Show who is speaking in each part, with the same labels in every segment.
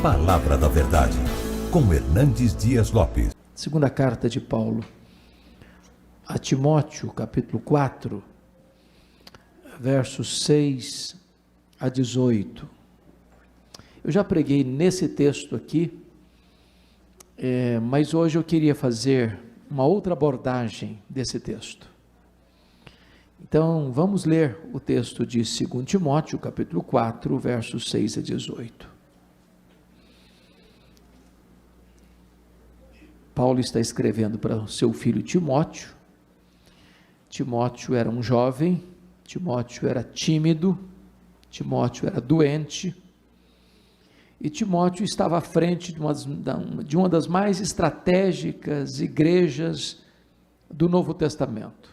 Speaker 1: Palavra da Verdade, com Hernandes Dias Lopes.
Speaker 2: Segunda carta de Paulo a Timóteo, capítulo 4, versos 6 a 18. Eu já preguei nesse texto aqui, mas hoje eu queria fazer uma outra abordagem desse texto. Então, vamos ler o texto de 2 Timóteo, capítulo 4, versos 6 a 18. Paulo está escrevendo para o seu filho Timóteo. Timóteo era um jovem, Timóteo era tímido, Timóteo era doente, e Timóteo estava à frente de uma das mais estratégicas igrejas do Novo Testamento.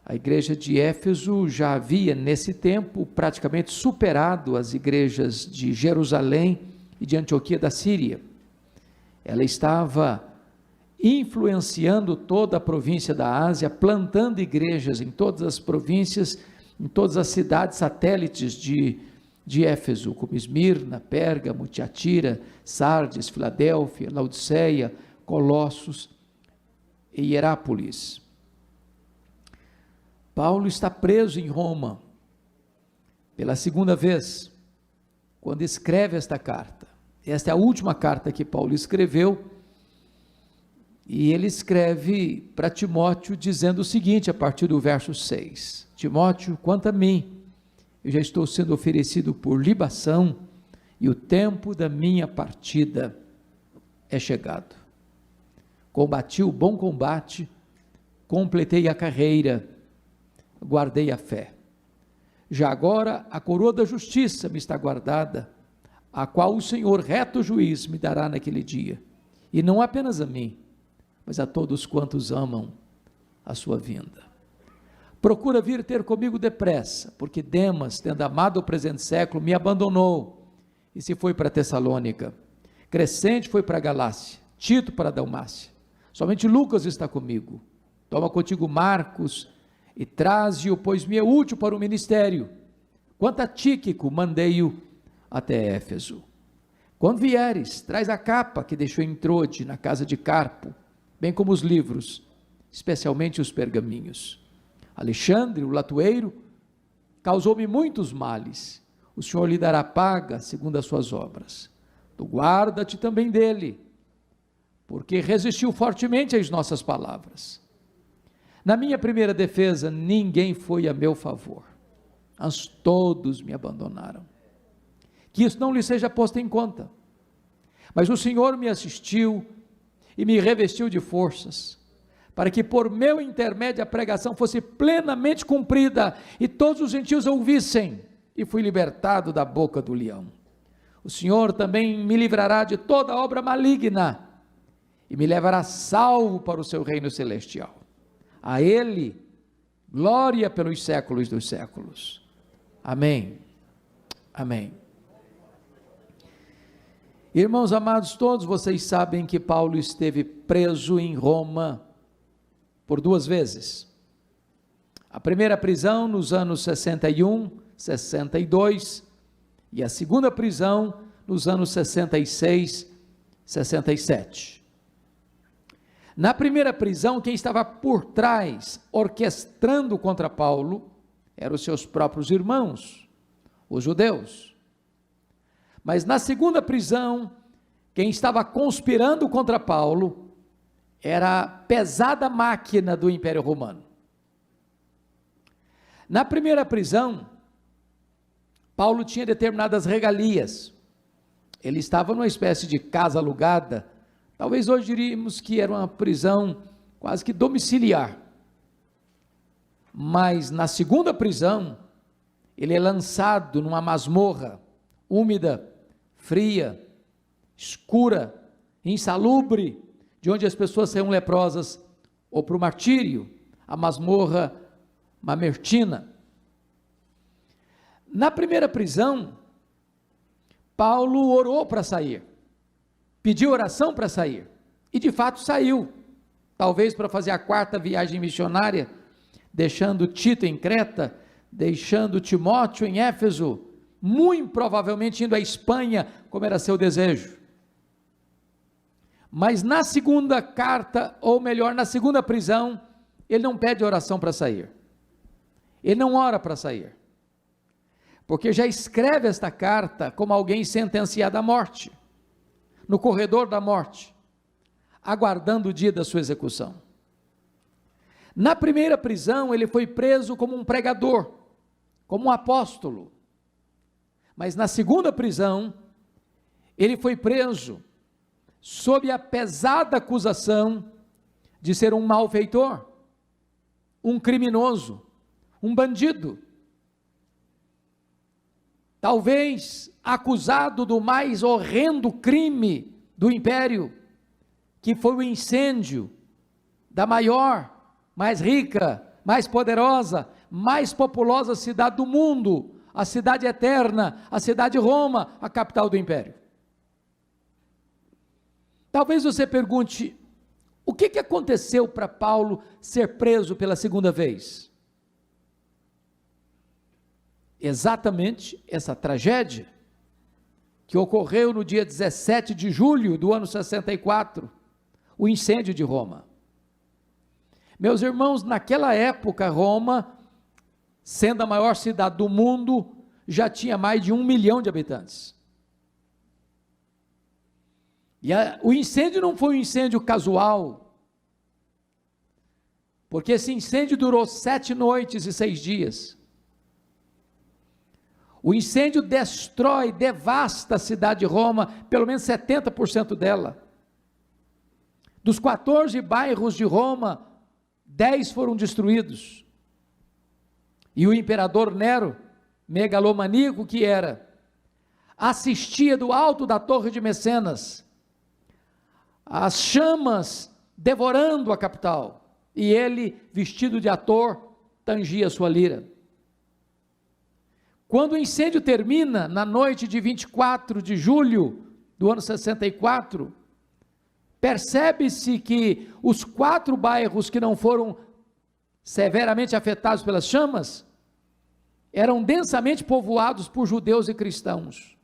Speaker 2: A igreja de Éfeso já havia, nesse tempo, praticamente superado as igrejas de Jerusalém e de Antioquia da Síria. Ela estava influenciando toda a província da Ásia, plantando igrejas em todas as províncias, em todas as cidades satélites de Éfeso, como Esmirna, Pérgamo, Tiatira, Sardes, Filadélfia, Laodiceia, Colossos e Hierápolis. Paulo está preso em Roma pela segunda vez, quando escreve esta carta. Esta é a última carta que Paulo escreveu, e ele escreve para Timóteo dizendo o seguinte, a partir do verso 6: Timóteo, quanto a mim, eu já estou sendo oferecido por libação, e o tempo da minha partida é chegado. Combati o bom combate, completei a carreira, guardei a fé. Já agora a coroa da justiça me está guardada, a qual o Senhor, reto juiz, me dará naquele dia, e não apenas a mim, mas a todos quantos amam a sua vinda. Procura vir ter comigo depressa, porque Demas, tendo amado o presente século, me abandonou, e se foi para Tessalônica. Crescente foi para a Galácia, Tito para a Dalmácia. Somente Lucas está comigo. Toma contigo Marcos, e traze-o, pois me é útil para o ministério. Quanto a Tíquico, mandei-o até Éfeso. Quando vieres, traz a capa que deixou em Trode, na casa de Carpo, bem como os livros, especialmente os pergaminhos. Alexandre, o latoeiro, causou-me muitos males. O Senhor lhe dará paga segundo as suas obras. Tu guarda-te também dele, porque resistiu fortemente às nossas palavras. Na minha primeira defesa, ninguém foi a meu favor, mas todos me abandonaram. Que isso não lhe seja posto em conta, mas o Senhor me assistiu e me revestiu de forças, para que por meu intermédio a pregação fosse plenamente cumprida, e todos os gentios ouvissem, e fui libertado da boca do leão. O Senhor também me livrará de toda obra maligna, e me levará salvo para o seu reino celestial. A Ele, glória pelos séculos dos séculos. Amém. Amém. Irmãos amados, todos vocês sabem que Paulo esteve preso em Roma por 2 vezes. A primeira prisão nos anos 61, 62, e a segunda prisão nos anos 66, 67. Na primeira prisão, quem estava por trás, orquestrando contra Paulo, eram os seus próprios irmãos, os judeus. Mas na segunda prisão, quem estava conspirando contra Paulo, era a pesada máquina do Império Romano. Na primeira prisão, Paulo tinha determinadas regalias. Ele estava numa espécie de casa alugada. Talvez hoje diríamos que era uma prisão quase que domiciliar. Mas na segunda prisão, ele é lançado numa masmorra úmida, fria, escura, insalubre, de onde as pessoas saíam leprosas, ou para o martírio, a masmorra mamertina. Na primeira prisão, Paulo orou para sair, pediu oração para sair, e de fato saiu, talvez para fazer a 4ª viagem missionária, deixando Tito em Creta, deixando Timóteo em Éfeso, muito provavelmente indo à Espanha, como era seu desejo. Mas na segunda carta, ou melhor, na segunda prisão, ele não pede oração para sair. Ele não ora para sair. Porque já escreve esta carta como alguém sentenciado à morte, no corredor da morte, aguardando o dia da sua execução. Na primeira prisão, ele foi preso como um pregador, como um apóstolo. Mas na segunda prisão, ele foi preso sob a pesada acusação de ser um malfeitor, um criminoso, um bandido. Talvez acusado do mais horrendo crime do império, que foi o incêndio da maior, mais rica, mais poderosa, mais populosa cidade do mundo, a cidade eterna, a cidade de Roma, a capital do império. Talvez você pergunte, o que aconteceu para Paulo ser preso pela segunda vez? Exatamente essa tragédia que ocorreu no dia 17 de julho do ano 64, o incêndio de Roma. Meus irmãos, naquela época Roma, sendo a maior cidade do mundo, já tinha mais de 1 milhão de habitantes. E o incêndio não foi um incêndio casual, porque esse incêndio durou 7 noites e 6 dias. O incêndio destrói, devasta a cidade de Roma, pelo menos 70% dela. Dos 14 bairros de Roma, 10 foram destruídos. E o imperador Nero, megalomaníaco que era, assistia do alto da torre de Mecenas, as chamas devorando a capital, e ele, vestido de ator, tangia sua lira. Quando o incêndio termina, na noite de 24 de julho do ano 64, percebe-se que os 4 bairros que não foram severamente afetados pelas chamas, eram densamente povoados por judeus e cristãos.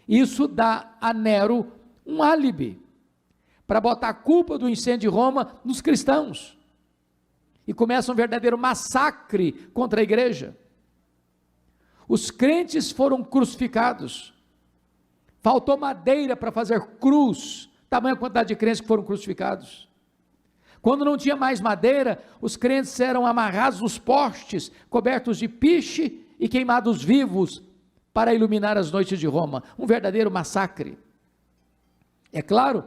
Speaker 2: Isso dá a Nero um álibi, para botar a culpa do incêndio de Roma nos cristãos, e começa um verdadeiro massacre contra a igreja. Os crentes foram crucificados, faltou madeira para fazer cruz, tamanha quantidade de crentes que foram crucificados. Quando não tinha mais madeira, os crentes eram amarrados nos postes, cobertos de piche e queimados vivos, para iluminar as noites de Roma, um verdadeiro massacre. É claro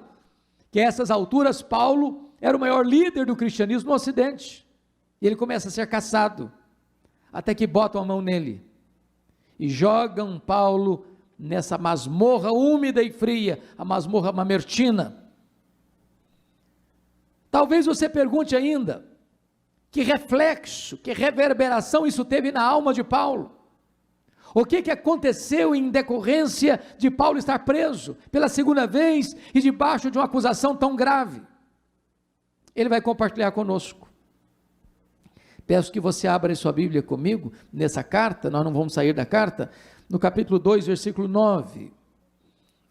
Speaker 2: que a essas alturas Paulo era o maior líder do cristianismo no Ocidente, e ele começa a ser caçado, até que botam a mão nele, e jogam Paulo nessa masmorra úmida e fria, a masmorra mamertina. Talvez você pergunte ainda, que reflexo, que reverberação isso teve na alma de Paulo? O que aconteceu em decorrência de Paulo estar preso pela segunda vez e debaixo de uma acusação tão grave? Ele vai compartilhar conosco. Peço que você abra sua Bíblia comigo, nessa carta, nós não vamos sair da carta, no capítulo 2, versículo 9.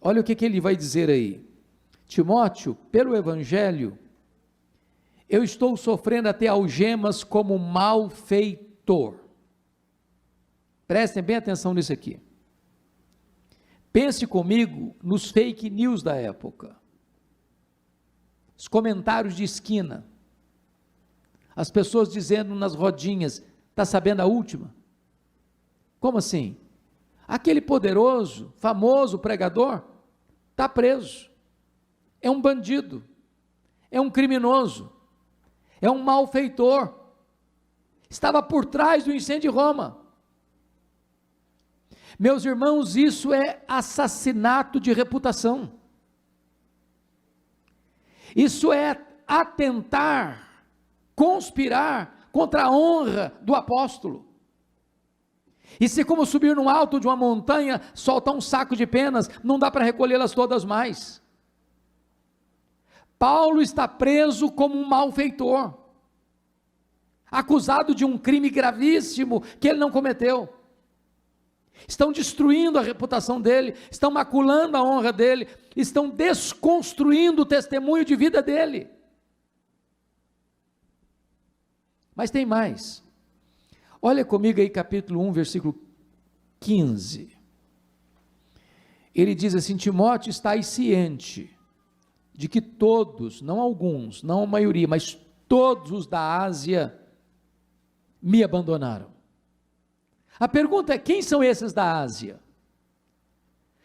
Speaker 2: Olha o que ele vai dizer aí. Timóteo, pelo Evangelho, eu estou sofrendo até algemas como malfeitor. Prestem bem atenção nisso aqui. Pense comigo nos fake news da época. Os comentários de esquina. As pessoas dizendo nas rodinhas, está sabendo a última? Como assim? Aquele poderoso, famoso pregador, está preso. É um bandido. É um criminoso. É um malfeitor. Estava por trás do incêndio de Roma. Meus irmãos, isso é assassinato de reputação. Isso é atentar, conspirar contra a honra do apóstolo. Isso é como subir no alto de uma montanha, soltar um saco de penas, não dá para recolhê-las todas mais. Paulo está preso como um malfeitor, acusado de um crime gravíssimo que ele não cometeu. estão destruindo a reputação dele, estão maculando a honra dele, estão desconstruindo o testemunho de vida dele. Mas tem mais. Olha comigo aí capítulo 1, versículo 15. Ele diz assim: Timóteo, estai ciente de que todos, não alguns, não a maioria, mas todos os da Ásia me abandonaram. A pergunta é: quem são esses da Ásia?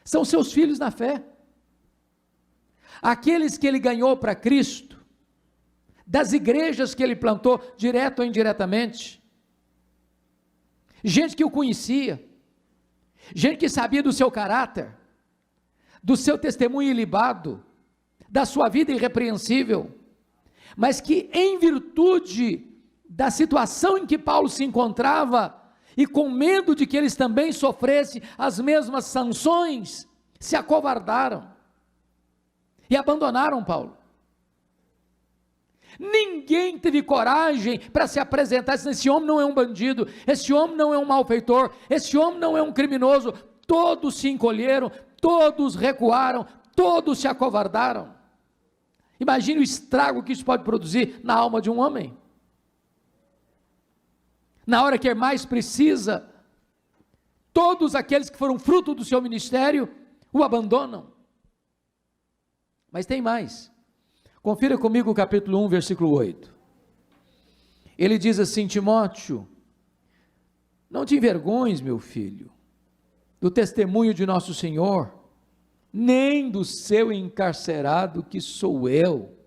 Speaker 2: São seus filhos na fé, aqueles que ele ganhou para Cristo, das igrejas que ele plantou, direto ou indiretamente, gente que o conhecia, gente que sabia do seu caráter, do seu testemunho ilibado, da sua vida irrepreensível, mas que em virtude da situação em que Paulo se encontrava, e com medo de que eles também sofressem as mesmas sanções, se acovardaram, e abandonaram Paulo. Ninguém teve coragem para se apresentar, dizendo: esse homem não é um bandido, esse homem não é um malfeitor, esse homem não é um criminoso. Todos se encolheram, todos recuaram, todos se acovardaram. Imagine o estrago que isso pode produzir na alma de um homem. Na hora que mais precisa, todos aqueles que foram fruto do seu ministério o abandonam. Mas tem mais. Confira comigo o capítulo 1, versículo 8. Ele diz assim: Timóteo, não te envergonhes, meu filho, do testemunho de nosso Senhor, nem do seu encarcerado que sou eu.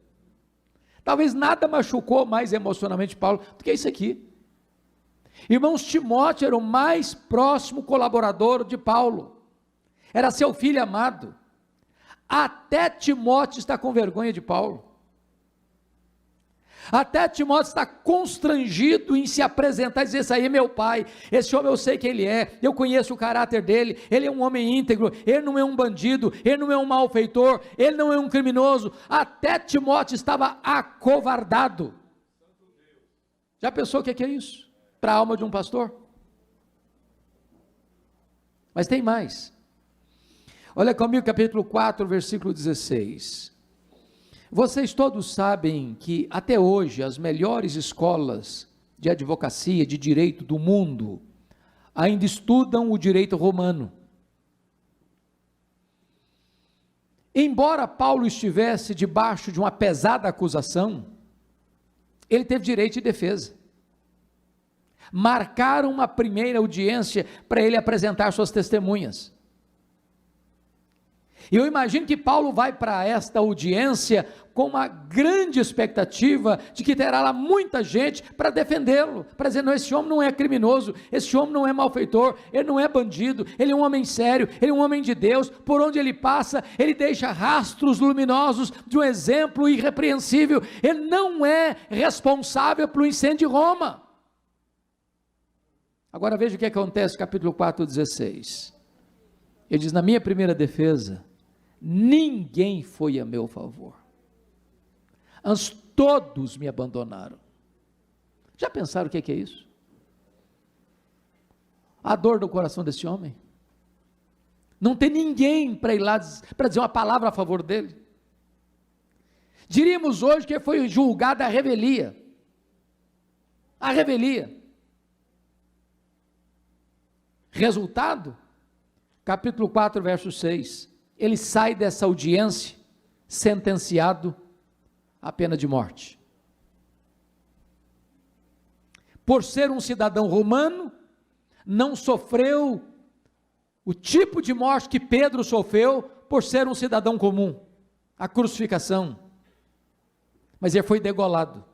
Speaker 2: Talvez nada machucou mais emocionalmente Paulo do que isso aqui. Irmãos, Timóteo era o mais próximo colaborador de Paulo, era seu filho amado. Até Timóteo está com vergonha de Paulo, até Timóteo está constrangido em se apresentar e dizer: esse aí é meu pai, esse homem eu sei quem ele é, eu conheço o caráter dele, ele é um homem íntegro, ele não é um bandido, ele não é um malfeitor, ele não é um criminoso. Até Timóteo estava acovardado. Já pensou o que é isso para a alma de um pastor? Mas tem mais. Olha comigo capítulo 4, versículo 16. Vocês todos sabem que até hoje as melhores escolas de advocacia, de direito do mundo, ainda estudam o direito romano. Embora Paulo estivesse debaixo de uma pesada acusação, ele teve direito de defesa. Marcaram uma primeira audiência para ele apresentar suas testemunhas. E eu imagino que Paulo vai para esta audiência com uma grande expectativa de que terá lá muita gente para defendê-lo, para dizer: não, esse homem não é criminoso, esse homem não é malfeitor, ele não é bandido, ele é um homem sério, ele é um homem de Deus, por onde ele passa, ele deixa rastros luminosos de um exemplo irrepreensível, ele não é responsável pelo incêndio de Roma. Agora veja o que acontece, capítulo 4, 16. Ele diz: na minha primeira defesa, ninguém foi a meu favor, antes todos me abandonaram. Já pensaram o que é isso? A dor do coração desse homem, não tem ninguém para ir lá para dizer uma palavra a favor dele. Diríamos hoje que foi julgado a revelia, resultado, capítulo 4, verso 6, ele sai dessa audiência sentenciado à pena de morte. Por ser um cidadão romano, não sofreu o tipo de morte que Pedro sofreu por ser um cidadão comum, a crucificação, mas ele foi degolado.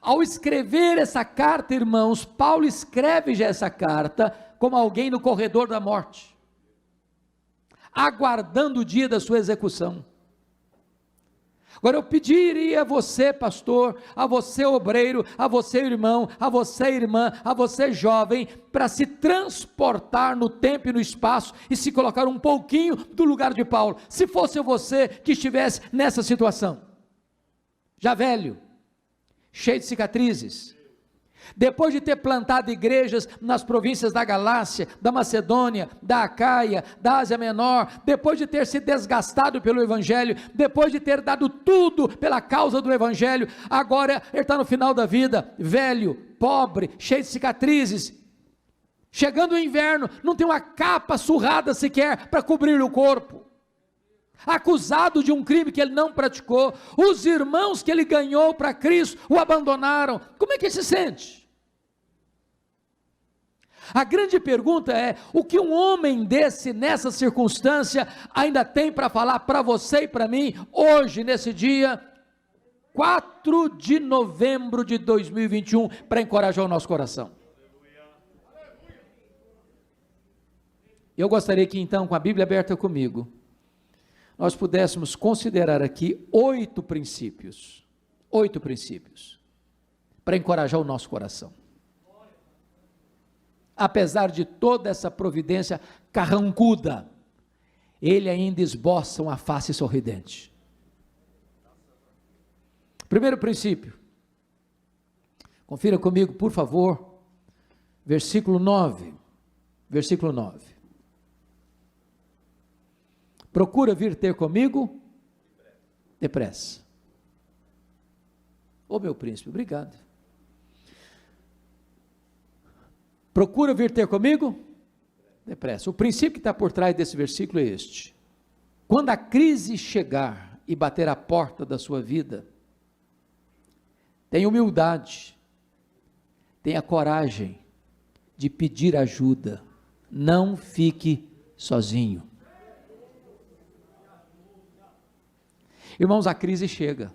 Speaker 2: Ao escrever essa carta, irmãos, Paulo escreve já essa carta como alguém no corredor da morte, aguardando o dia da sua execução. Agora eu pediria a você, pastor, a você, obreiro, a você, irmão, a você, irmã, a você, jovem, para se transportar no tempo e no espaço e se colocar um pouquinho do lugar de Paulo. Se fosse você que estivesse nessa situação, já velho, cheio de cicatrizes, Depois de ter plantado igrejas nas províncias da Galácia, da Macedônia, da Acaia, da Ásia Menor, depois de ter se desgastado pelo Evangelho, depois de ter dado tudo pela causa do Evangelho, agora ele está no final da vida, velho, pobre, cheio de cicatrizes, chegando o inverno, não tem uma capa surrada sequer para cobrir o corpo, acusado de um crime que ele não praticou, os irmãos que ele ganhou para Cristo o abandonaram. Como é que ele se sente? A grande pergunta é: o que um homem desse, nessa circunstância, ainda tem para falar para você e para mim, hoje, nesse dia 4 de novembro de 2021, para encorajar o nosso coração? Eu gostaria que então, com a Bíblia aberta comigo, nós pudéssemos considerar aqui 8 princípios, para encorajar o nosso coração. Apesar de toda essa providência carrancuda, ele ainda esboça uma face sorridente. Primeiro princípio, confira comigo, por favor, versículo 9, procura vir ter comigo depressa. Ô meu príncipe, obrigado. Procura vir ter comigo depressa. O princípio que está por trás desse versículo é este: quando a crise chegar e bater a porta da sua vida, tenha humildade, tenha coragem de pedir ajuda, não fique sozinho. Irmãos, a crise chega,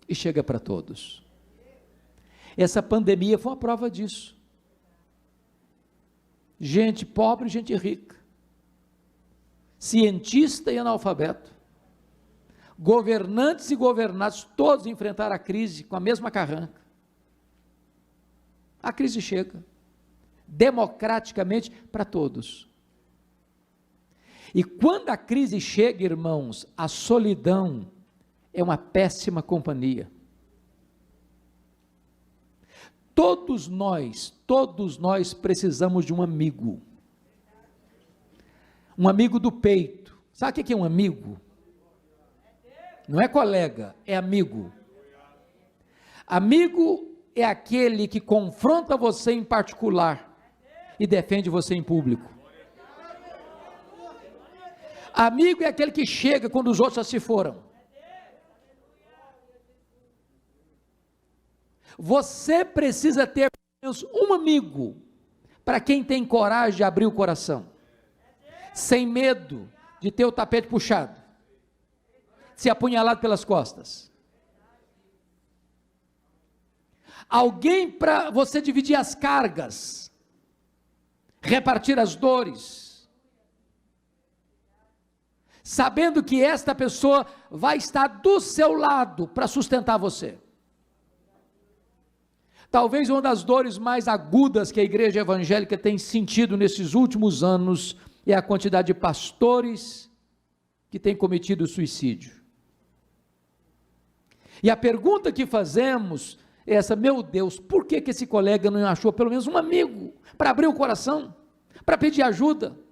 Speaker 2: e chega para todos. Essa pandemia foi uma prova disso. Gente pobre, gente rica, cientista e analfabeto, governantes e governados, todos enfrentaram a crise com a mesma carranca. A crise chega, democraticamente para todos. E quando a crise chega, irmãos, a solidão é uma péssima companhia. Todos nós precisamos de um amigo do peito. Sabe o que é um amigo? Não é colega, é amigo. Amigo é aquele que confronta você em particular e defende você em público. Amigo é aquele que chega quando os outros já se foram. Você precisa ter pelo menos um amigo, para quem tem coragem de abrir o coração, sem medo de ter o tapete puxado, ser apunhalado pelas costas. Alguém para você dividir as cargas, repartir as dores, sabendo que esta pessoa vai estar do seu lado para sustentar você. Talvez uma das dores mais agudas que a igreja evangélica tem sentido nesses últimos anos é a quantidade de pastores que têm cometido suicídio. E a pergunta que fazemos é essa: meu Deus, por que esse colega não achou pelo menos um amigo para abrir o coração, para pedir ajuda?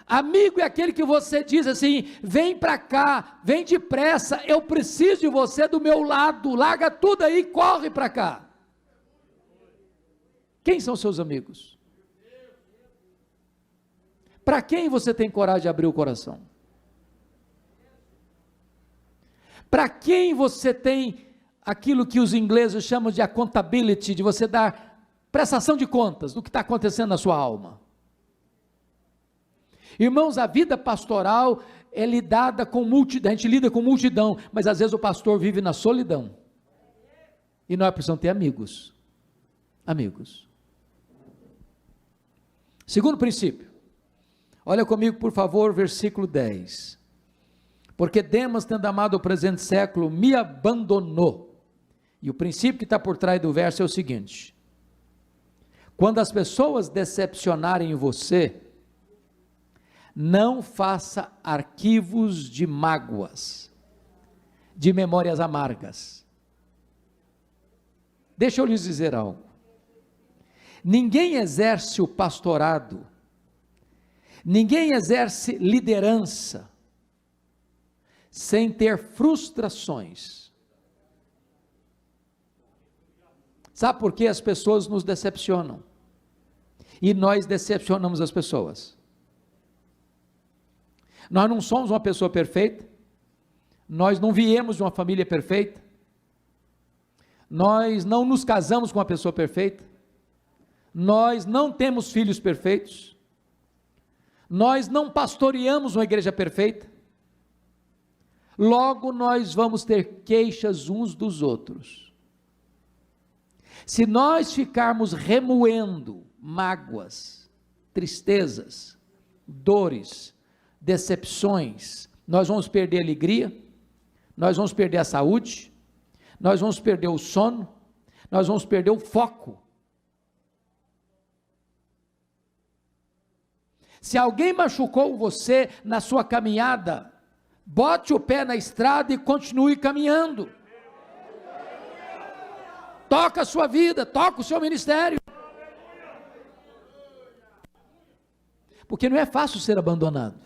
Speaker 2: Amigo é aquele que você diz assim: vem para cá, vem depressa, eu preciso de você do meu lado, larga tudo aí, corre para cá. Quem são seus amigos? Para quem você tem coragem de abrir o coração? Para quem você tem aquilo que os ingleses chamam de accountability, de você dar prestação de contas do que está acontecendo na sua alma? Irmãos, a vida pastoral é lidada com multidão, a gente lida com multidão, mas às vezes o pastor vive na solidão, e nós precisamos ter amigos. Segundo princípio, olha comigo por favor, versículo 10, porque Demas, tendo amado o presente século, me abandonou. E o princípio que está por trás do verso é o seguinte: quando as pessoas decepcionarem você, não faça arquivos de mágoas, de memórias amargas. Deixa eu lhes dizer algo. Ninguém exerce o pastorado, ninguém exerce liderança sem ter frustrações. Sabe por que as pessoas nos decepcionam? E nós decepcionamos as pessoas. Nós não somos uma pessoa perfeita, nós não viemos de uma família perfeita, nós não nos casamos com uma pessoa perfeita, nós não temos filhos perfeitos, nós não pastoreamos uma igreja perfeita, logo nós vamos ter queixas uns dos outros. Se nós ficarmos remoendo mágoas, tristezas, dores, decepções, nós vamos perder a alegria, nós vamos perder a saúde, nós vamos perder o sono, nós vamos perder o foco. Se alguém machucou você na sua caminhada, bote o pé na estrada e continue caminhando. Toca a sua vida, toca o seu ministério. Porque não é fácil ser abandonado.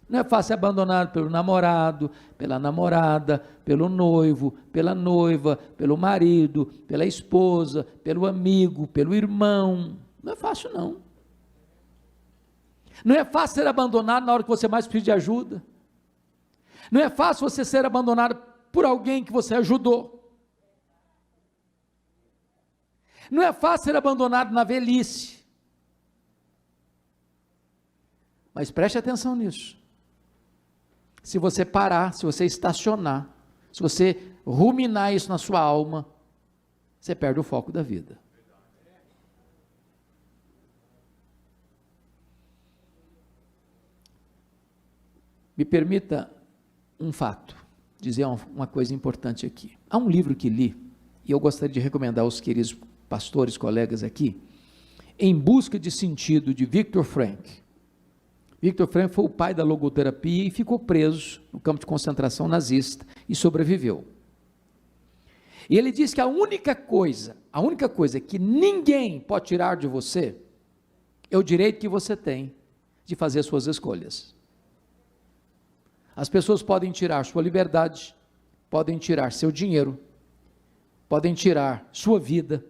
Speaker 2: Não é fácil ser abandonado pelo namorado, pela namorada, pelo noivo, pela noiva, pelo marido, pela esposa, pelo amigo, pelo irmão. Não é fácil não. Não é fácil ser abandonado na hora que você mais precisa de ajuda. Não é fácil você ser abandonado por alguém que você ajudou. Não é fácil ser abandonado na velhice. Mas preste atenção nisso. Se você parar, se você estacionar, se você ruminar isso na sua alma, você perde o foco da vida. Me permita um fato, dizer uma coisa importante aqui. Há um livro que li, e eu gostaria de recomendar aos queridos pastores, colegas aqui, Em Busca de Sentido, de Viktor Frankl. Viktor Frankl foi o pai da logoterapia e ficou preso no campo de concentração nazista e sobreviveu. E ele diz que a única coisa que ninguém pode tirar de você é o direito que você tem de fazer as suas escolhas. As pessoas podem tirar sua liberdade, podem tirar seu dinheiro, podem tirar sua vida,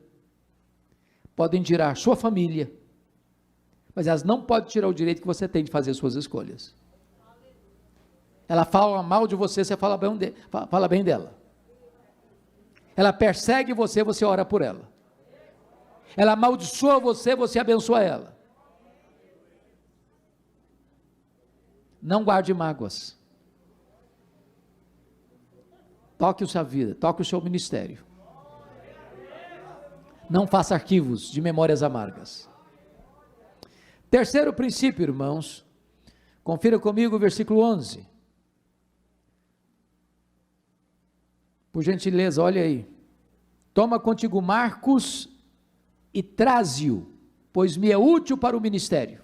Speaker 2: podem tirar sua família, mas elas não podem tirar o direito que você tem de fazer as suas escolhas. Ela fala mal de você, você fala bem dela. Ela persegue você, você ora por ela. Ela amaldiçoa você, você abençoa ela. Não guarde mágoas. Toque a sua vida, toque o seu ministério. Não faça arquivos de memórias amargas. Terceiro princípio, irmãos, confira comigo o versículo 11. Por gentileza, olha aí. Toma contigo Marcos e traze-o, pois me é útil para o ministério.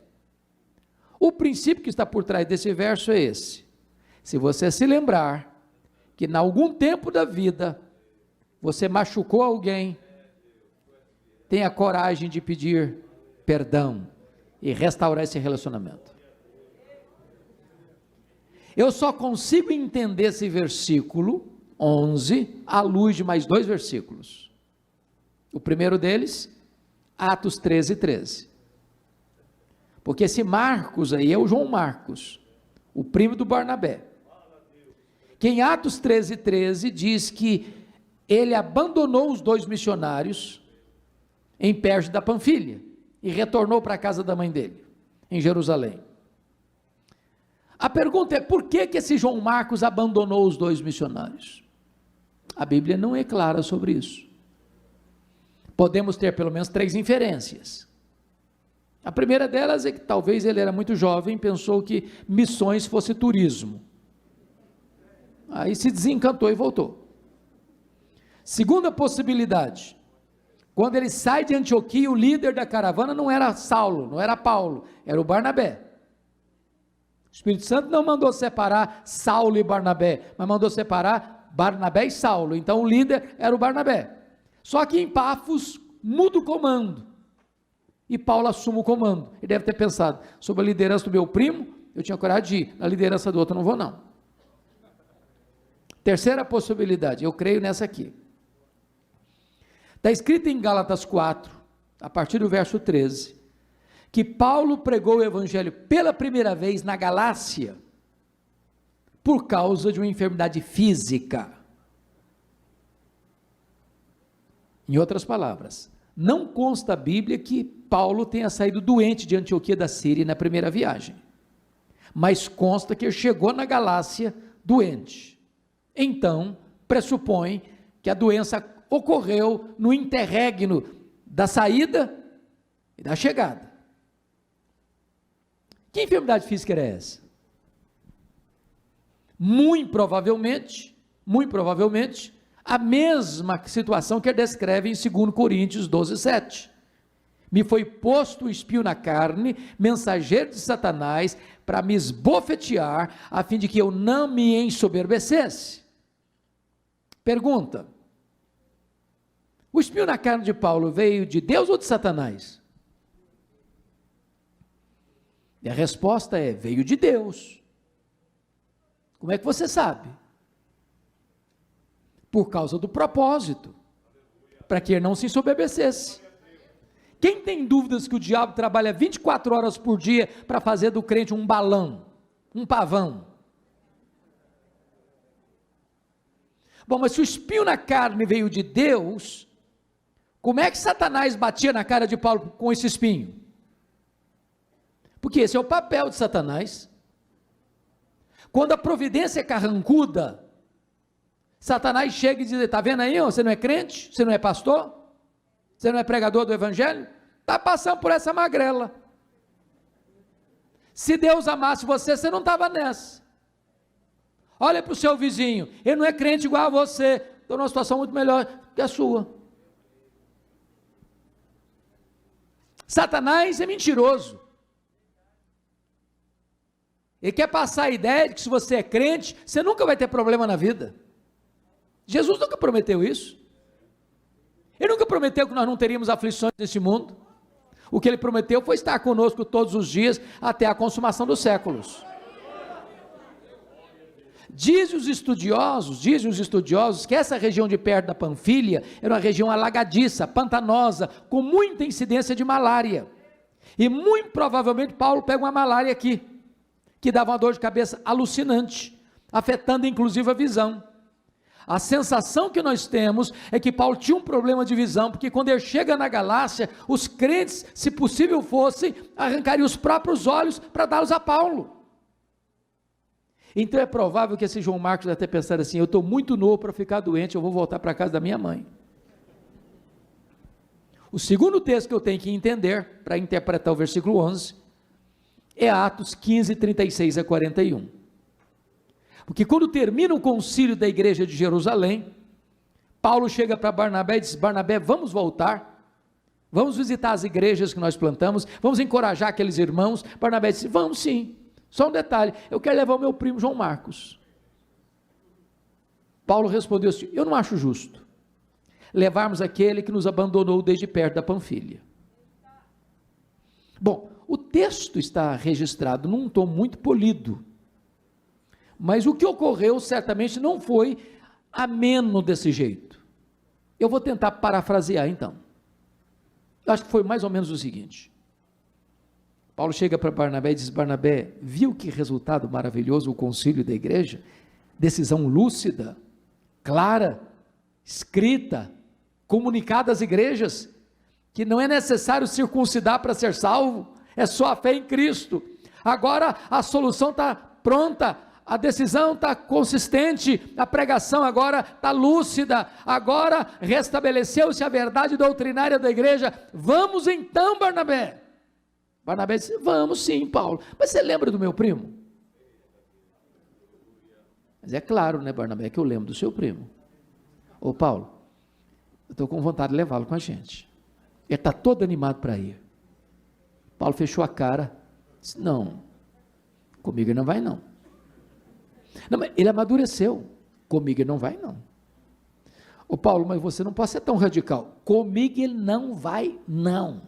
Speaker 2: O princípio que está por trás desse verso é esse. Se você se lembrar que em algum tempo da vida você machucou alguém, tenha coragem de pedir perdão e restaurar esse relacionamento. Eu só consigo entender esse versículo 11 à luz de mais dois versículos. O primeiro deles, Atos 13:13. Porque esse Marcos aí é o João Marcos, o primo do Barnabé. Que em Atos 13:13 diz que ele abandonou os dois missionários em Perge da Panfilha e retornou para a casa da mãe dele, em Jerusalém. A pergunta é, por que esse João Marcos abandonou os dois missionários? A Bíblia não é clara sobre isso. Podemos ter pelo menos três inferências. A primeira delas é que talvez ele era muito jovem, pensou que missões fosse turismo. Aí se desencantou e voltou. Segunda possibilidade, quando ele sai de Antioquia, o líder da caravana não era Saulo, não era Paulo, era o Barnabé. O Espírito Santo não mandou separar Saulo e Barnabé, mas mandou separar Barnabé e Saulo. Então o líder era o Barnabé. Só que em Pafos muda o comando. E Paulo assume o comando. Ele deve ter pensado, sobre a liderança do meu primo, eu tinha coragem de ir. Na liderança do outro eu não vou não. Terceira possibilidade, eu creio nessa aqui. Está escrito em Gálatas 4, a partir do verso 13, que Paulo pregou o evangelho pela primeira vez na Galácia, por causa de uma enfermidade física. Em outras palavras, não consta a Bíblia que Paulo tenha saído doente de Antioquia da Síria na primeira viagem, mas consta que ele chegou na Galácia doente. Então, pressupõe que a doença ocorreu no interregno da saída e da chegada. Que enfermidade física era essa? Muito provavelmente, a mesma situação que ele descreve em 2 Coríntios 12, 7. Me foi posto o espinho na carne, mensageiro de Satanás, para me esbofetear, a fim de que eu não me ensoberbecesse. Pergunta: o espinho na carne de Paulo veio de Deus ou de Satanás? E a resposta é: veio de Deus. Como é que você sabe? Por causa do propósito, para que ele não se ensoberbecesse. Quem tem dúvidas que o diabo trabalha 24 horas por dia para fazer do crente um balão, um pavão? Bom, mas se o espinho na carne veio de Deus, como é que Satanás batia na cara de Paulo com esse espinho? Porque esse é o papel de Satanás. Quando a providência é carrancuda, Satanás chega e diz: está vendo aí, você não é crente? Você não é pastor? Você não é pregador do evangelho? Está passando por essa magrela. Se Deus amasse você, você não estava nessa. Olha para o seu vizinho, ele não é crente igual a você, está numa situação muito melhor que a sua. Satanás é mentiroso. Ele quer passar a ideia de que se você é crente, você nunca vai ter problema na vida. Jesus nunca prometeu isso. Ele nunca prometeu que nós não teríamos aflições nesse mundo. O que ele prometeu foi estar conosco todos os dias até a consumação dos séculos. Dizem os estudiosos que essa região de perto da Panfilha era uma região alagadiça, pantanosa, com muita incidência de malária. E muito provavelmente Paulo pega uma malária aqui, que dava uma dor de cabeça alucinante, afetando inclusive a visão. A sensação que nós temos é que Paulo tinha um problema de visão, porque quando ele chega na Galácia, os crentes, se possível fosse, arrancariam os próprios olhos para dá-los a Paulo. Então é provável que esse João Marcos deve ter pensado assim: eu estou muito novo para ficar doente, eu vou voltar para a casa da minha mãe. O segundo texto que eu tenho que entender, para interpretar o versículo 11, é Atos 15, 36 a 41. Porque quando termina o concílio da igreja de Jerusalém, Paulo chega para Barnabé e diz: Barnabé, vamos voltar, vamos visitar as igrejas que nós plantamos, vamos encorajar aqueles irmãos. Barnabé disse: vamos sim, só um detalhe, eu quero levar o meu primo João Marcos. Paulo respondeu assim: eu não acho justo levarmos aquele que nos abandonou desde perto da Panfilha. Bom, o texto está registrado num tom muito polido, mas o que ocorreu certamente não foi ameno desse jeito. Eu vou tentar parafrasear então. Eu acho que foi mais ou menos o seguinte: Paulo chega para Barnabé e diz: Barnabé, viu que resultado maravilhoso o concílio da igreja? Decisão lúcida, clara, escrita, comunicada às igrejas, que não é necessário circuncidar para ser salvo, é só a fé em Cristo. Agora a solução está pronta, a decisão está consistente, a pregação agora está lúcida, agora restabeleceu-se a verdade doutrinária da igreja. Vamos então, Barnabé. Barnabé disse: vamos sim, Paulo. Mas você lembra do meu primo? Mas é claro, né, Barnabé, que eu lembro do seu primo. Ô Paulo, eu estou com vontade de levá-lo com a gente. Ele está todo animado para ir. Paulo fechou a cara, disse: não, Comigo ele não vai não. Não, mas ele amadureceu. Comigo ele não vai não. Ô Paulo, mas você não pode ser tão radical. Comigo ele não vai não.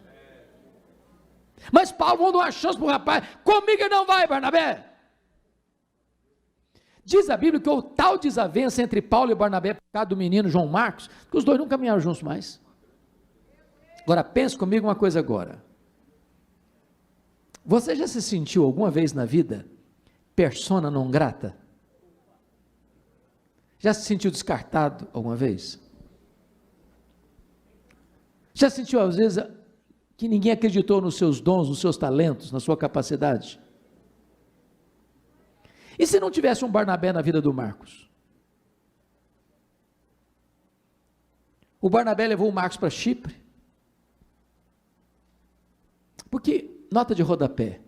Speaker 2: Mas Paulo, vamos dar uma chance para o rapaz. Comigo ele não vai, Barnabé. Diz a Bíblia que houve tal desavença entre Paulo e Barnabé por causa do menino João Marcos, que os dois não caminharam juntos mais. Agora, pense comigo uma coisa agora. Você já se sentiu alguma vez na vida persona non grata? Já se sentiu descartado alguma vez? Já sentiu às vezes que ninguém acreditou nos seus dons, nos seus talentos, na sua capacidade? E se não tivesse um Barnabé na vida do Marcos? O Barnabé levou o Marcos para Chipre. Porque, nota de rodapé,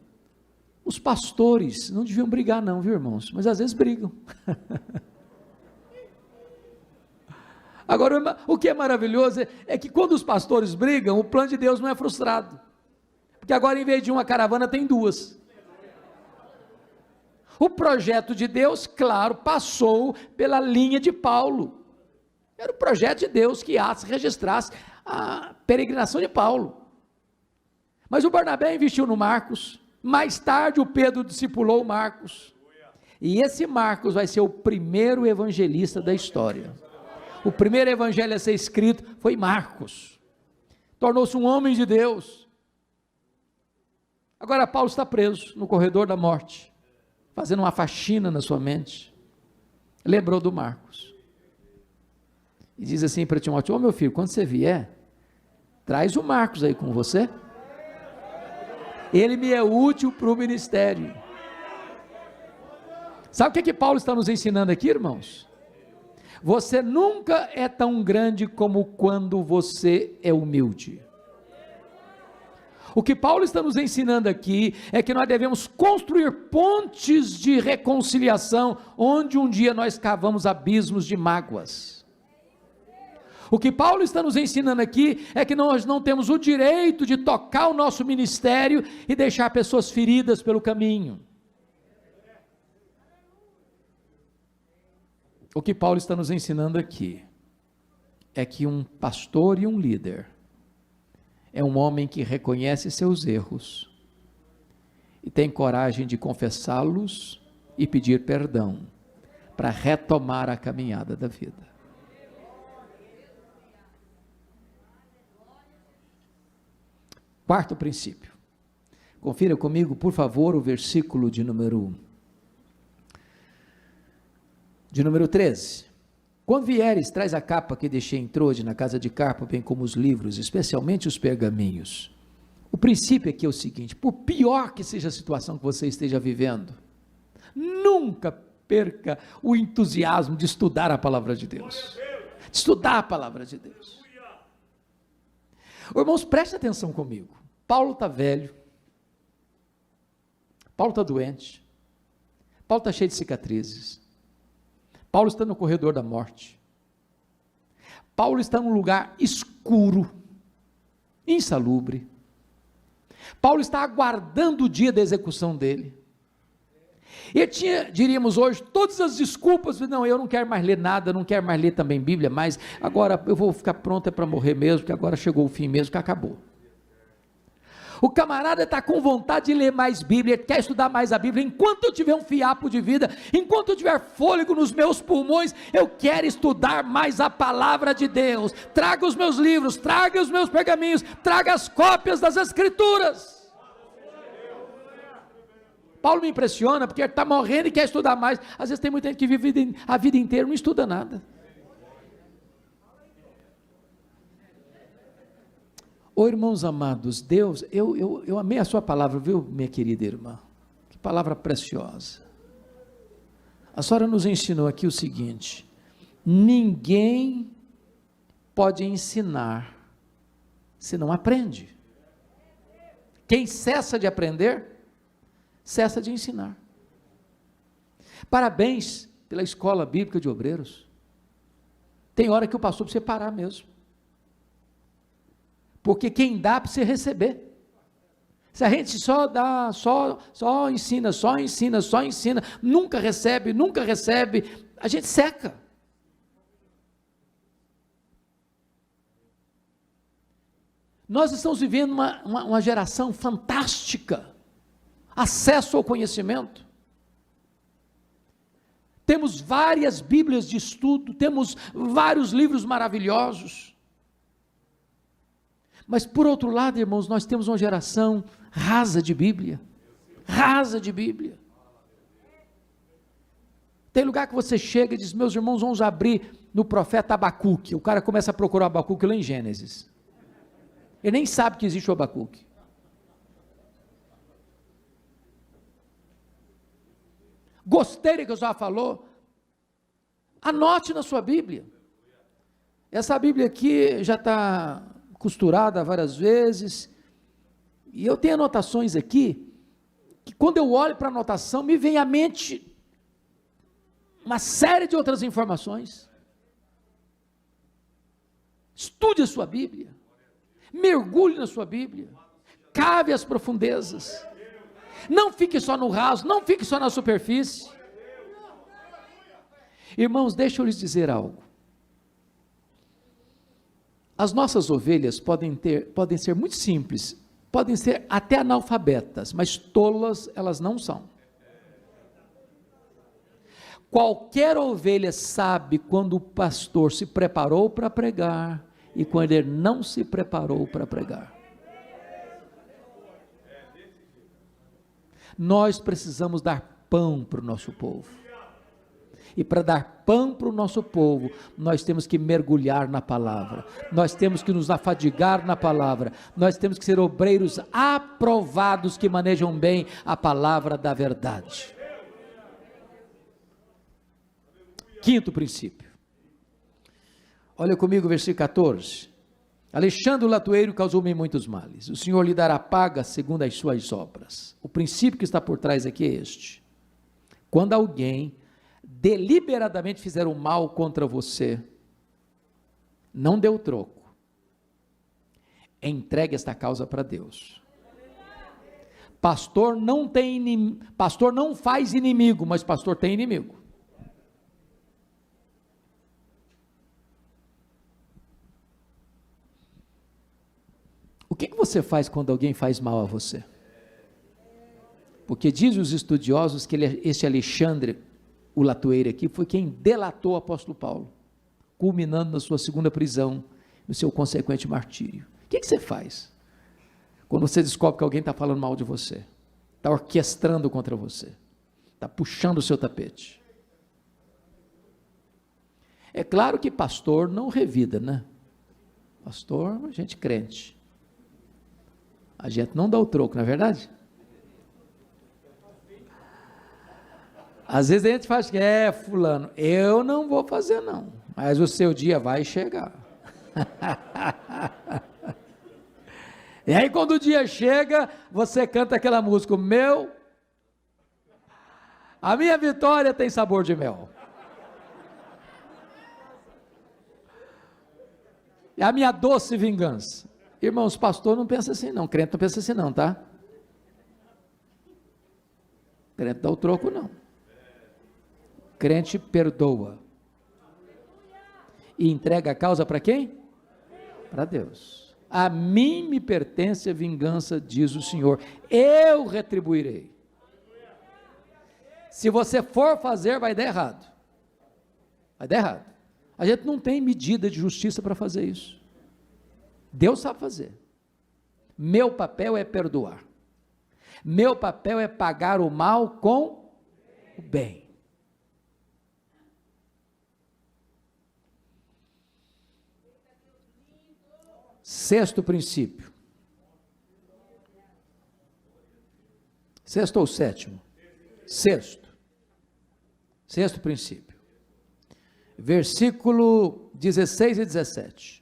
Speaker 2: os pastores não deviam brigar não, viu irmãos? Mas às vezes brigam. Agora, o que é maravilhoso é que quando os pastores brigam, o plano de Deus não é frustrado. Porque agora, em vez de uma caravana, tem duas. O projeto de Deus, claro, passou pela linha de Paulo. Era o projeto de Deus que Atos registrasse a peregrinação de Paulo. Mas o Barnabé investiu no Marcos. Mais tarde o Pedro discipulou o Marcos. E esse Marcos vai ser o primeiro evangelista da história. O primeiro evangelho a ser escrito foi Marcos. Tornou-se um homem de Deus. Agora Paulo está preso no corredor da morte, fazendo uma faxina na sua mente. Lembrou do Marcos. E diz assim para Timóteo: ô meu filho, quando você vier, traz o Marcos aí com você. Ele me é útil para o ministério. Sabe o que Paulo está nos ensinando aqui, irmãos? Você nunca é tão grande como quando você é humilde. O que Paulo está nos ensinando aqui é que nós devemos construir pontes de reconciliação, onde um dia nós cavamos abismos de mágoas. O que Paulo está nos ensinando aqui é que nós não temos o direito de tocar o nosso ministério e deixar pessoas feridas pelo caminho. O que Paulo está nos ensinando aqui é que um pastor e um líder é um homem que reconhece seus erros e tem coragem de confessá-los e pedir perdão para retomar a caminhada da vida. Quarto princípio. Confira comigo, por favor, o versículo de número 13. Quando vieres, traz a capa que deixei em Trode, na casa de Carpo, bem como os livros, especialmente os pergaminhos. O princípio aqui é o seguinte: por pior que seja a situação que você esteja vivendo, nunca perca o entusiasmo de estudar a palavra de Deus. De estudar a palavra de Deus. Irmãos, preste atenção comigo. Paulo está velho. Paulo está doente. Paulo está cheio de cicatrizes. Paulo está no corredor da morte. Paulo está num lugar escuro, insalubre. Paulo está aguardando o dia da execução dele. Ele tinha, diríamos hoje, todas as desculpas: não, eu não quero mais ler nada, não quero mais ler também Bíblia, mas agora eu vou ficar pronto para morrer mesmo, porque agora chegou o fim mesmo, que acabou. O camarada está com vontade de ler mais Bíblia, ele quer estudar mais a Bíblia. Enquanto eu tiver um fiapo de vida, enquanto eu tiver fôlego nos meus pulmões, eu quero estudar mais a palavra de Deus. Traga os meus livros, traga os meus pergaminhos, traga as cópias das Escrituras. Paulo me impressiona porque ele está morrendo e quer estudar mais. Às vezes tem muita gente que vive a vida inteira e não estuda nada. Ô irmãos amados, Deus, eu amei a sua palavra, viu, minha querida irmã? Que palavra preciosa. A senhora nos ensinou aqui o seguinte: ninguém pode ensinar se não aprende. Quem cessa de aprender, cessa de ensinar. Parabéns pela Escola Bíblica de Obreiros. Tem hora que o pastor precisa parar mesmo. Porque quem dá precisa receber. Se a gente só ensina, nunca recebe, a gente seca. Nós estamos vivendo uma geração fantástica, acesso ao conhecimento. Temos várias Bíblias de estudo, temos vários livros maravilhosos. Mas, por outro lado, irmãos, nós temos uma geração rasa de Bíblia. Tem lugar que você chega e diz, meus irmãos, vamos abrir no profeta Abacuque. O cara começa a procurar Abacuque lá em Gênesis. Ele nem sabe que existe o Abacuque. Gostei do que o senhor falou. Anote na sua Bíblia. Essa Bíblia aqui já está costurada várias vezes. E eu tenho anotações aqui, que quando eu olho para a anotação, me vem à mente uma série de outras informações. Estude a sua Bíblia. Mergulhe na sua Bíblia. Cave as profundezas. Não fique só no raso, não fique só na superfície. Irmãos, deixa eu lhes dizer algo. As nossas ovelhas podem ser muito simples, podem ser até analfabetas, mas tolas elas não são. Qualquer ovelha sabe quando o pastor se preparou para pregar e quando ele não se preparou para pregar. Nós precisamos dar pão para o nosso povo. E para dar pão para o nosso povo, nós temos que mergulhar na palavra, nós temos que nos afadigar na palavra, nós temos que ser obreiros aprovados que manejam bem a palavra da verdade. Quinto princípio. Olha comigo o versículo 14. Alexandre o latoeiro causou-me muitos males. O Senhor lhe dará paga segundo as suas obras. O princípio que está por trás aqui é este. Quando alguém deliberadamente fizer o mal contra você, não dê o troco. Entregue esta causa para Deus. Pastor não faz inimigo, mas pastor tem inimigo. O que você faz quando alguém faz mal a você? Porque dizem os estudiosos que esse Alexandre, o latoeiro aqui, foi quem delatou o apóstolo Paulo, culminando na sua segunda prisão, no seu consequente martírio. O que você faz quando você descobre que alguém está falando mal de você, está orquestrando contra você, está puxando o seu tapete? É claro que pastor não revida, né? Pastor, a gente crente. A gente não dá o troco, não é verdade? Às vezes a gente faz que fulano, eu não vou fazer não, mas o seu dia vai chegar. E aí quando o dia chega, você canta aquela música, a minha vitória tem sabor de mel. É a minha doce vingança. Irmãos, pastor não pensa assim não, crente não pensa assim não, tá? Crente dá o troco não. Crente perdoa. E entrega a causa para quem? Para Deus. A mim me pertence a vingança, diz o Senhor. Eu retribuirei. Se você for fazer, vai dar errado. Vai dar errado. A gente não tem medida de justiça para fazer isso. Deus sabe fazer. Meu papel é perdoar. Meu papel é pagar o mal com o bem. Sexto princípio. Sexto ou sétimo? Sexto. Sexto princípio. Versículo 16 e 17.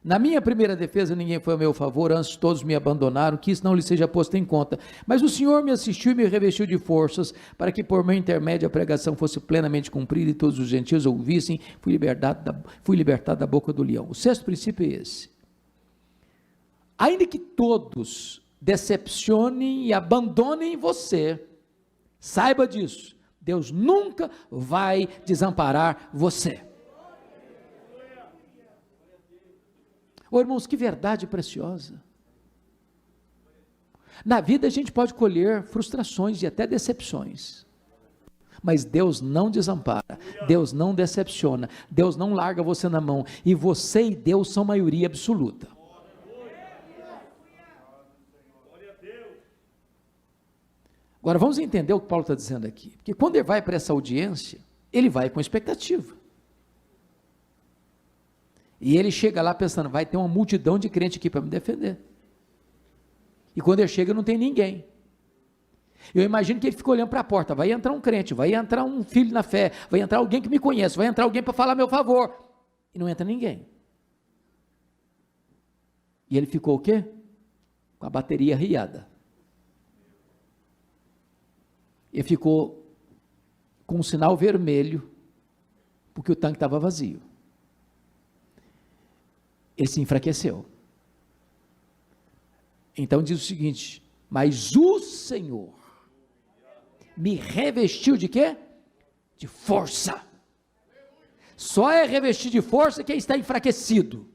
Speaker 2: Na minha primeira defesa ninguém foi a meu favor, antes todos me abandonaram, que isso não lhe seja posto em conta. Mas o Senhor me assistiu e me revestiu de forças, para que por meu intermédio a pregação fosse plenamente cumprida e todos os gentios ouvissem, fui libertado da boca do leão. O sexto princípio é esse. Ainda que todos decepcionem e abandonem você, saiba disso, Deus nunca vai desamparar você. Ô irmãos, que verdade preciosa. Na vida a gente pode colher frustrações e até decepções, mas Deus não desampara, Deus não decepciona, Deus não larga você na mão, e você e Deus são maioria absoluta. Agora vamos entender o que Paulo está dizendo aqui, porque quando ele vai para essa audiência, ele vai com expectativa, e ele chega lá pensando, vai ter uma multidão de crente aqui para me defender, e quando ele chega não tem ninguém. Eu imagino que ele ficou olhando para a porta, vai entrar um crente, vai entrar um filho na fé, vai entrar alguém que me conhece, vai entrar alguém para falar a meu favor, e não entra ninguém. E ele ficou o quê? Com a bateria riada. Ele ficou com um sinal vermelho, porque o tanque estava vazio. Ele se enfraqueceu. Então diz o seguinte, mas o Senhor me revestiu de quê? De força. Só é revestido de força quem está enfraquecido.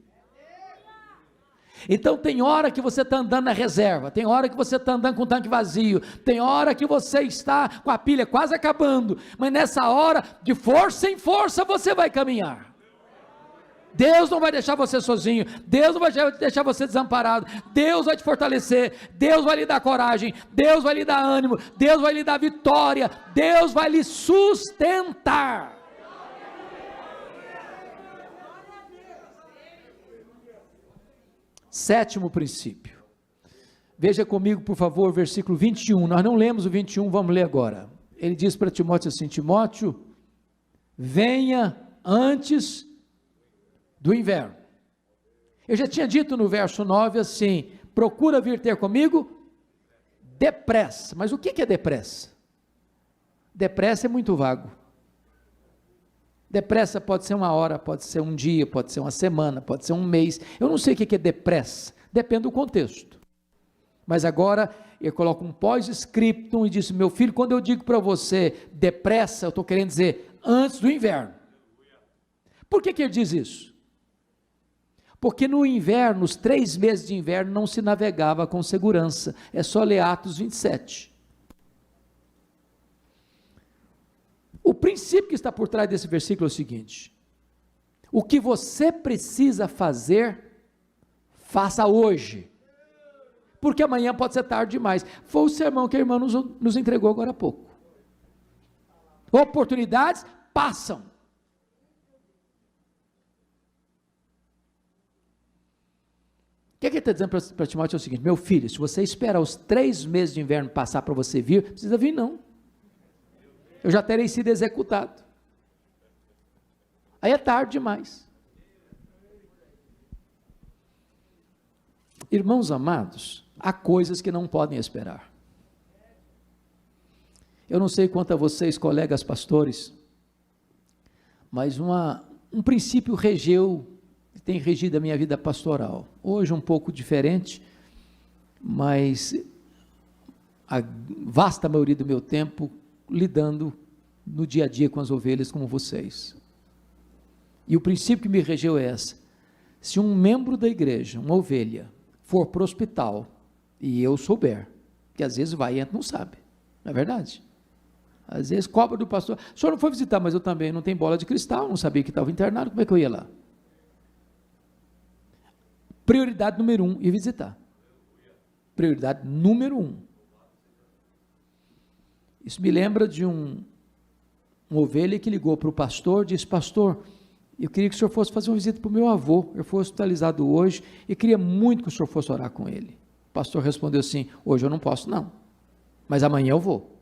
Speaker 2: Então tem hora que você está andando na reserva, tem hora que você está andando com o tanque vazio, tem hora que você está com a pilha quase acabando, mas nessa hora, de força em força, você vai caminhar. Deus não vai deixar você sozinho, Deus não vai deixar você desamparado, Deus vai te fortalecer, Deus vai lhe dar coragem, Deus vai lhe dar ânimo, Deus vai lhe dar vitória, Deus vai lhe sustentar. Sétimo princípio, veja comigo por favor o versículo 21, nós não lemos o 21, vamos ler agora. Ele diz para Timóteo assim, Timóteo, venha antes do inverno. Eu já tinha dito no verso 9 assim, procura vir ter comigo depressa. Mas o que é depressa? Depressa é muito vago. Depressa pode ser uma hora, pode ser um dia, pode ser uma semana, pode ser um mês. Eu não sei o que é depressa, depende do contexto. Mas agora ele coloca um pós-scriptum e diz, meu filho, quando eu digo para você depressa, eu estou querendo dizer antes do inverno. Por que ele diz isso? Porque no inverno, os 3 meses de inverno, não se navegava com segurança. É só ler Atos 27. O princípio que está por trás desse versículo é o seguinte: o que você precisa fazer, faça hoje, porque amanhã pode ser tarde demais. Foi o sermão que a irmã nos entregou agora há pouco. Oportunidades passam. O que ele está dizendo para Timóteo é o seguinte: meu filho, se você esperar os 3 meses de inverno passar para você vir, não precisa vir não, eu já terei sido executado, aí é tarde demais. Irmãos amados, há coisas que não podem esperar. Eu não sei quanto a vocês, colegas pastores, mas um princípio tem regido a minha vida pastoral, hoje um pouco diferente, mas a vasta maioria do meu tempo lidando no dia a dia com as ovelhas como vocês, e o princípio que me regeu é esse: se um membro da igreja, uma ovelha, for para o hospital, e eu souber, que às vezes vai e entra, não sabe, não é verdade? Às vezes cobra do pastor, o senhor não foi visitar, mas eu também não tenho bola de cristal, não sabia que estava internado, como é que eu ia lá? Prioridade número 1, ir visitar. Prioridade número 1. Isso me lembra de uma ovelha que ligou para o pastor, disse: pastor, eu queria que o senhor fosse fazer uma visita para o meu avô, eu fui hospitalizado hoje, e queria muito que o senhor fosse orar com ele. O pastor respondeu assim: hoje eu não posso não, mas amanhã eu vou.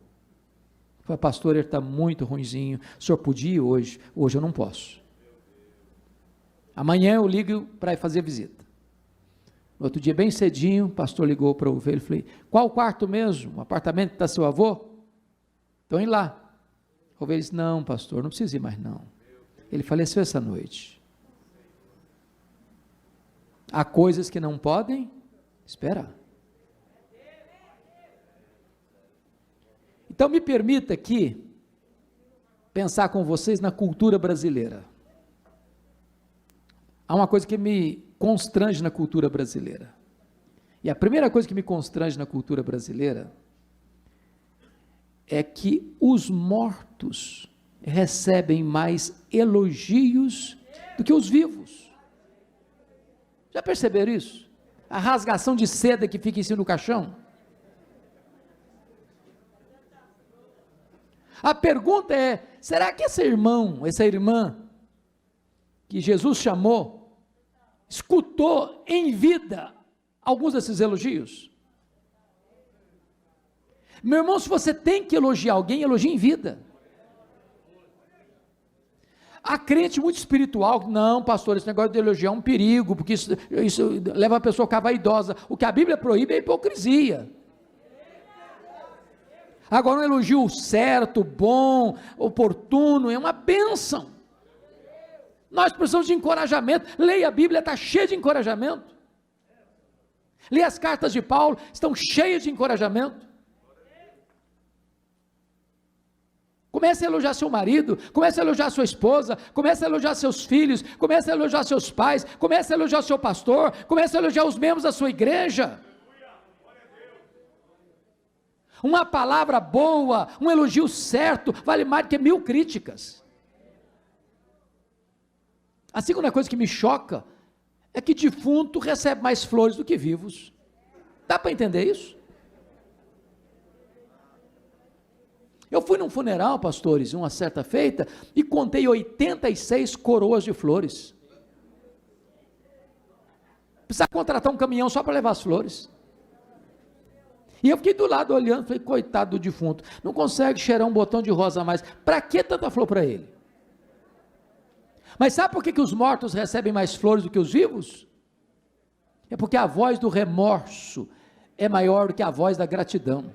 Speaker 2: Eu falei: pastor, ele está muito ruinzinho, o senhor podia ir hoje eu não posso. Amanhã eu ligo para ir fazer a visita. No outro dia, bem cedinho, o pastor ligou para a ovelha e falei: qual o quarto mesmo? O apartamento que está seu avô? Estão indo lá. A ovelha disse: não, pastor, não precisa ir mais não. Ele faleceu essa noite. Há coisas que não podem esperar. Então me permita aqui pensar com vocês na cultura brasileira. Há uma coisa que me constrange na cultura brasileira. E a primeira coisa que me constrange na cultura brasileira é que os mortos recebem mais elogios do que os vivos. Já perceberam isso? A rasgação de seda que fica em cima do caixão. A pergunta é, será que esse irmão, essa irmã, que Jesus chamou, escutou em vida alguns desses elogios? Meu irmão, se você tem que elogiar alguém, elogie em vida. Há crente muito espiritual, não, pastor, esse negócio de elogiar é um perigo, porque isso leva a pessoa a ficar vaidosa. O que a Bíblia proíbe é a hipocrisia. Agora, um elogio certo, bom, oportuno, é uma bênção. Nós precisamos de encorajamento. Leia a Bíblia, está cheia de encorajamento. Leia as cartas de Paulo, estão cheias de encorajamento. Comece a elogiar seu marido, comece a elogiar sua esposa, comece a elogiar seus filhos, comece a elogiar seus pais, comece a elogiar seu pastor, comece a elogiar os membros da sua igreja. Uma palavra boa, um elogio certo, vale mais do que 1000 críticas. A segunda coisa que me choca é que defunto recebe mais flores do que vivos. Dá para entender isso? Eu fui num funeral, pastores, uma certa feita, e contei 86 coroas de flores. Precisava contratar um caminhão só para levar as flores. E eu fiquei do lado olhando, falei, coitado do defunto, não consegue cheirar um botão de rosa a mais, para que tanta flor para ele? Mas sabe por que os mortos recebem mais flores do que os vivos? É porque a voz do remorso é maior do que a voz da gratidão.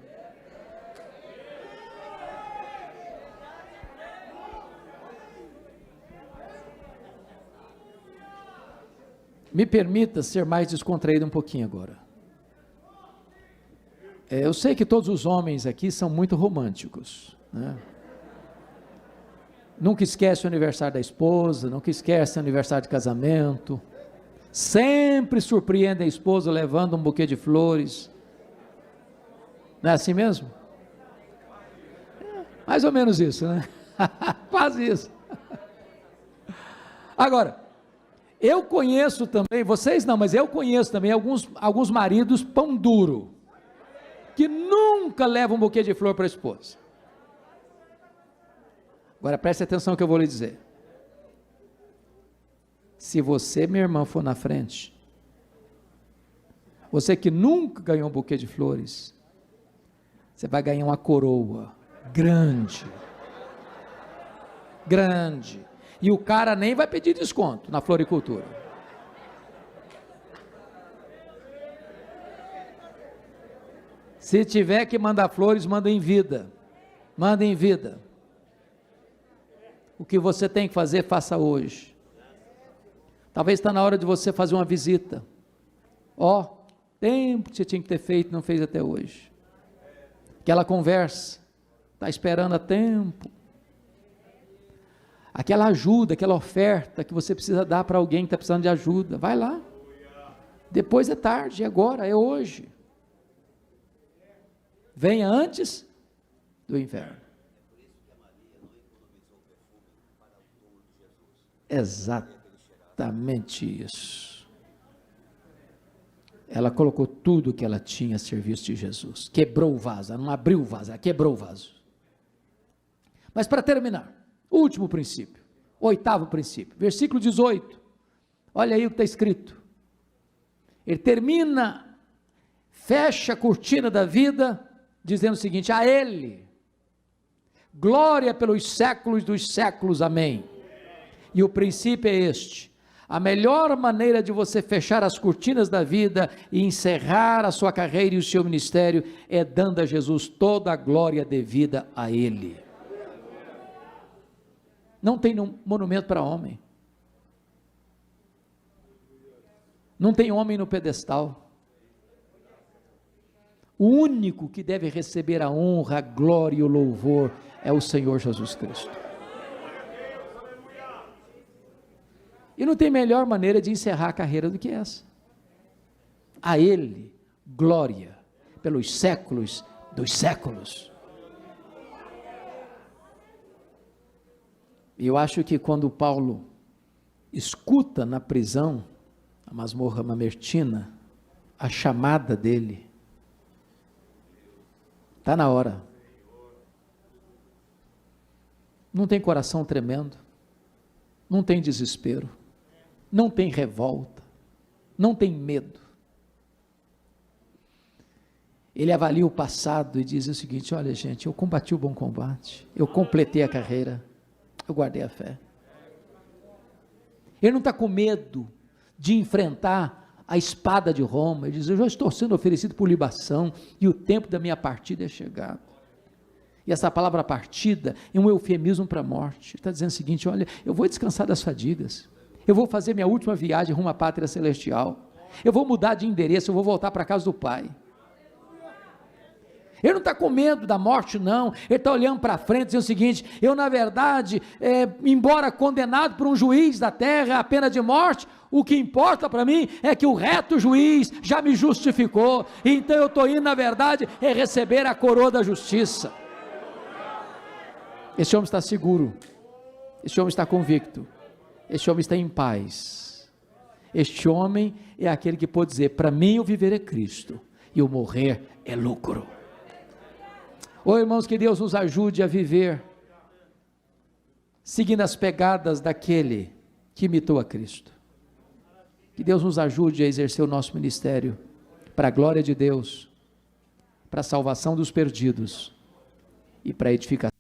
Speaker 2: Me permita ser mais descontraído um pouquinho agora. Eu sei que todos os homens aqui são muito românticos, né? Nunca esquece o aniversário da esposa, nunca esquece o aniversário de casamento, sempre surpreende a esposa levando um buquê de flores. Não é assim mesmo? Mais ou menos isso, né? Quase isso. Agora, eu conheço também, vocês não, mas eu conheço também alguns maridos pão duro, que nunca levam um buquê de flor para a esposa. Agora preste atenção no que eu vou lhe dizer. Se você, minha irmã, for na frente, você que nunca ganhou um buquê de flores, você vai ganhar uma coroa grande, grande, e o cara nem vai pedir desconto na floricultura. Se tiver que mandar flores, manda em vida, manda em vida. O que você tem que fazer, faça hoje. Talvez está na hora de você fazer uma visita. Tempo que você tinha que ter feito, não fez até hoje. Aquela conversa, está esperando há tempo. Aquela ajuda, aquela oferta que você precisa dar para alguém que está precisando de ajuda, vai lá. Depois é tarde, é agora, é hoje. Venha antes do inverno. Exatamente isso. Ela colocou tudo que ela tinha a serviço de Jesus. Quebrou o vaso, ela não abriu o vaso, ela quebrou o vaso. Mas para terminar, o último princípio, o 8º princípio, versículo 18, olha aí o que está escrito. Ele termina, fecha a cortina da vida, dizendo o seguinte: a Ele, glória pelos séculos dos séculos, amém. E o princípio é este: a melhor maneira de você fechar as cortinas da vida e encerrar a sua carreira e o seu ministério é dando a Jesus toda a glória devida a Ele. Não tem monumento para homem, não tem homem no pedestal. O único que deve receber a honra, a glória e o louvor é o Senhor Jesus Cristo. E não tem melhor maneira de encerrar a carreira do que essa. A Ele, glória, pelos séculos dos séculos. E eu acho que quando Paulo escuta na prisão, a masmorra mamertina, a chamada dele, está na hora. Não tem coração tremendo, não tem desespero, não tem revolta, não tem medo. Ele avalia o passado e diz o seguinte: olha, gente, eu combati o bom combate, eu completei a carreira, eu guardei a fé. Ele não está com medo de enfrentar a espada de Roma. Ele diz: eu já estou sendo oferecido por libação e o tempo da minha partida é chegado. E essa palavra partida é um eufemismo para a morte. Ele está dizendo o seguinte: olha, eu vou descansar das fadigas, eu vou fazer minha última viagem rumo à pátria celestial, eu vou mudar de endereço, eu vou voltar para a casa do Pai. Ele não está com medo da morte, não. Ele está olhando para frente e dizendo o seguinte: eu, na verdade, embora condenado por um juiz da terra à pena de morte, o que importa para mim é que o reto juiz já me justificou, então eu estou indo, na verdade, receber a coroa da justiça. Esse homem está seguro, esse homem está convicto, esse homem está em paz. Este homem é aquele que pode dizer: para mim o viver é Cristo e o morrer é lucro. Oh, irmãos, que Deus nos ajude a viver seguindo as pegadas daquele que imitou a Cristo. Que Deus nos ajude a exercer o nosso ministério para a glória de Deus, para a salvação dos perdidos e para a edificação